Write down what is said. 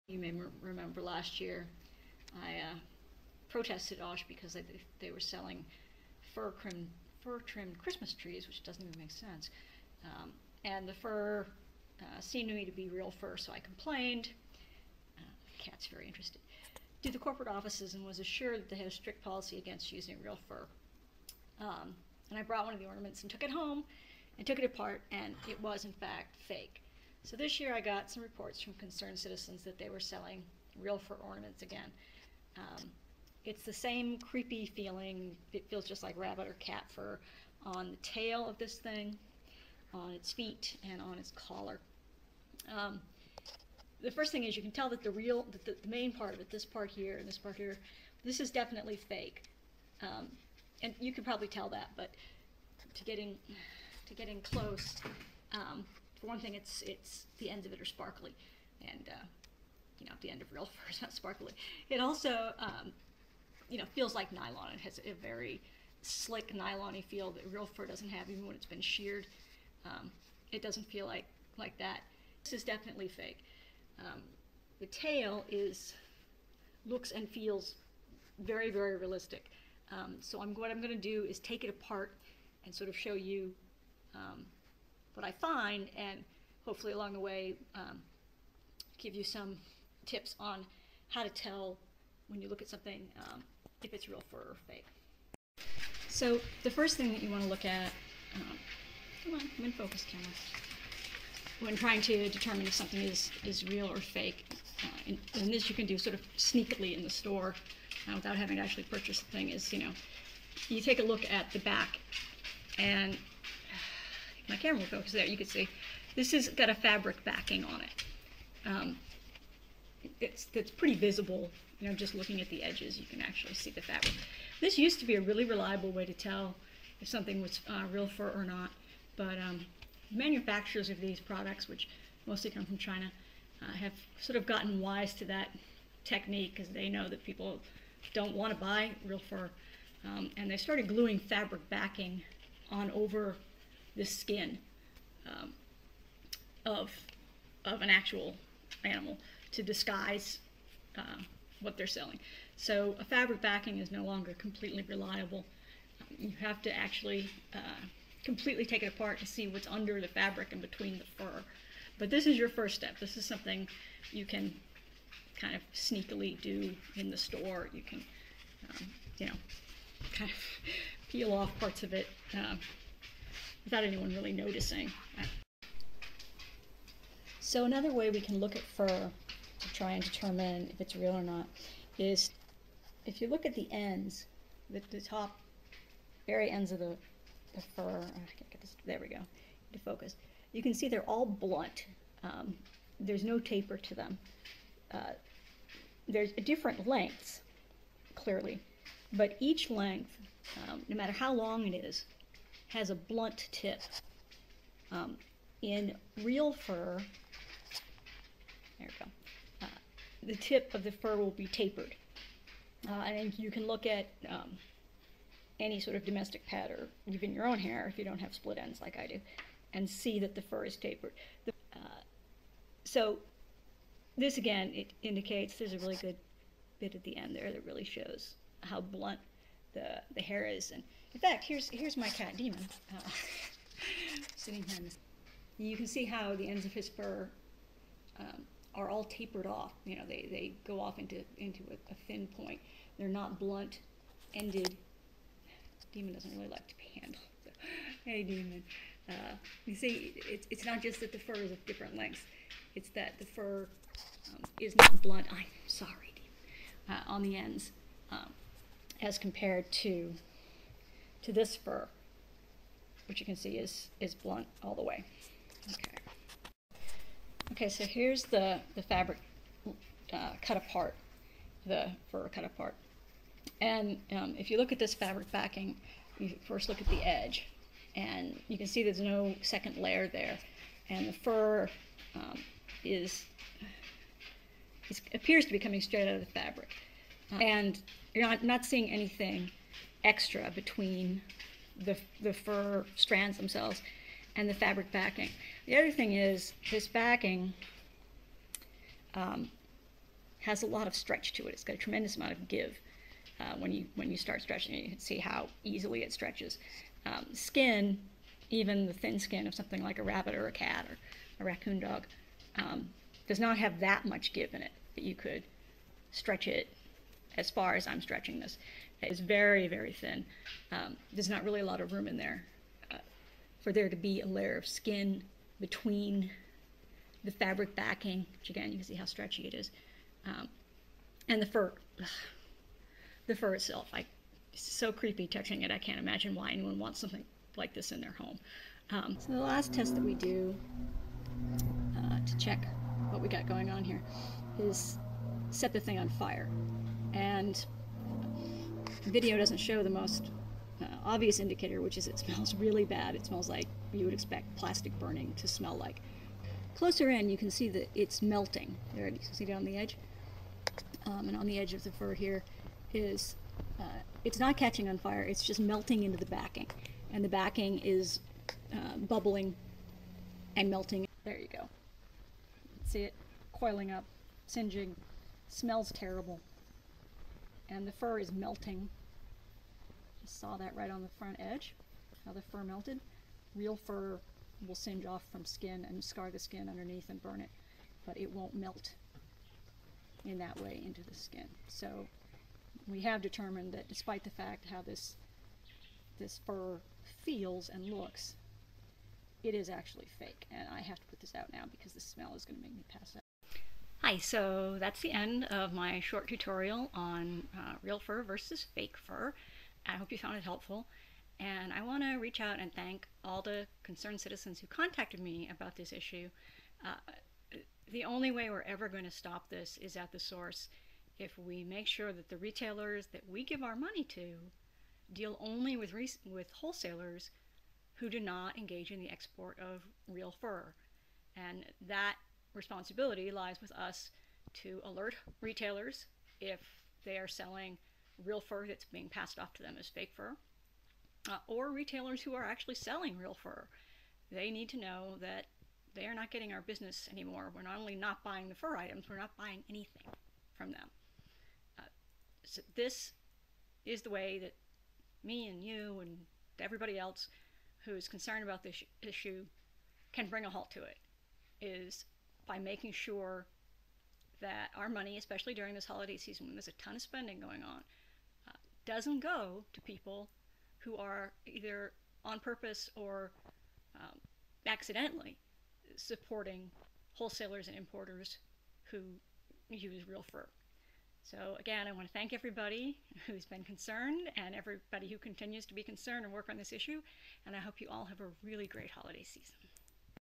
You may remember last year I protested Osh because they were selling fur-trimmed Christmas trees, which doesn't even make sense. And the fur seemed to me to be real fur, so I complained. The cat's very interested. To the corporate offices and was assured that they had a strict policy against using real fur. And I brought one of the ornaments and took it home and took it apart, and it was in fact fake. So this year I got some reports from concerned citizens that they were selling real fur ornaments again. It's the same creepy feeling. It feels just like rabbit or cat fur on the tail of this thing, on its feet, and on its collar. The first thing is you can tell that the main part of it, this part here and this part here, this is definitely fake. And you could probably tell that, but to getting close, for one thing, it's the ends of it are sparkly, and the end of real fur is not sparkly. It also feels like nylon. It has a very slick nylon-y feel that real fur doesn't have, even when it's been sheared. It doesn't feel like that. This is definitely fake. The tail looks and feels very, very realistic. So what I'm going to do is take it apart and sort of show you what I find, and hopefully along the way give you some tips on how to tell when you look at something if it's real fur or fake. So the first thing that you want to look at, come on, I'm in focus, camera, when trying to determine if something is real or fake, and this you can do sort of sneakily in the store without having to actually purchase the thing, is you take a look at the back, and my camera will focus there. You can see this has got a fabric backing on it. It's pretty visible. Just looking at the edges, you can actually see the fabric. This used to be a really reliable way to tell if something was real fur or not, but manufacturers of these products, which mostly come from China, have sort of gotten wise to that technique because they know that people don't want to buy real fur, and they started gluing fabric backing on over the skin of an actual animal to disguise what they're selling. So a fabric backing is no longer completely reliable. You have to actually completely take it apart to see what's under the fabric and between the fur. But this is your first step. This is something you can kind of sneakily do in the store. You can, kind of peel off parts of it without anyone really noticing. So another way we can look at fur to try and determine if it's real or not is if you look at the ends, the top very ends of the fur, I can't get this, there we go, to focus. You can see they're all blunt. There's no taper to them. There's different lengths, clearly, but each length, no matter how long it is, has a blunt tip. In real fur, there we go, the tip of the fur will be tapered. And you can look at any sort of domestic pet or even your own hair, if you don't have split ends like I do, and see that the fur is tapered. So this again, it indicates there's a really good bit at the end there that really shows how blunt the hair is. And in fact, here's my cat Demon sitting here. You can see how the ends of his fur are all tapered off. They go off into a thin point. They're not blunt ended. Demon doesn't really like to be handled. So, hey, Demon. You see, it's not just that the fur is of different lengths. It's that the fur is not blunt. I'm sorry, Demon. On the ends, as compared to this fur, which you can see is blunt all the way. Okay, so here's the fabric cut apart, the fur cut apart. And if you look at this fabric backing, you first look at the edge, and you can see there's no second layer there, and the fur appears to be coming straight out of the fabric. And you're not seeing anything extra between the fur strands themselves and the fabric backing. The other thing is this backing has a lot of stretch to it. It's got a tremendous amount of give when you start stretching it. You can see how easily it stretches. Skin, even the thin skin of something like a rabbit or a cat or a raccoon dog, does not have that much give in it that you could stretch it as far as I'm stretching this. It's very, very thin. There's not really a lot of room in there for there to be a layer of skin between the fabric backing, which again, you can see how stretchy it is, and the fur. The fur itself, it's so creepy touching it. I can't imagine why anyone wants something like this in their home. So the last test that we do to check what we got going on here is set the thing on fire. And the video doesn't show the most obvious indicator, which is it smells really bad. It smells like you would expect plastic burning to smell like. Closer in, you can see that it's melting. There, you can see down the edge. And on the edge of the fur here is, it's not catching on fire, it's just melting into the backing. And the backing is bubbling and melting. There you go. See it coiling up, singeing, smells terrible. And the fur is melting. You saw that right on the front edge, how the fur melted. Real fur will singe off from skin and scar the skin underneath and burn it, but it won't melt in that way into the skin. So we have determined that despite the fact how this fur feels and looks, it is actually fake. And I have to put this out now because the smell is going to make me pass out. Hi, so that's the end of my short tutorial on real fur versus fake fur. I hope you found it helpful. And I want to reach out and thank all the concerned citizens who contacted me about this issue. The only way we're ever going to stop this is at the source. If we make sure that the retailers that we give our money to deal only with wholesalers who do not engage in the export of real fur. And that responsibility lies with us to alert retailers if they are selling real fur that's being passed off to them as fake fur, or retailers who are actually selling real fur. They need to know that they are not getting our business anymore. We're not only not buying the fur items, we're not buying anything from them. So this is the way that me and you and everybody else who is concerned about this issue can bring a halt to it, is by making sure that our money, especially during this holiday season when there's a ton of spending going on, doesn't go to people who are either on purpose or accidentally supporting wholesalers and importers who use real fur. So again, I want to thank everybody who's been concerned and everybody who continues to be concerned and work on this issue, and I hope you all have a really great holiday season.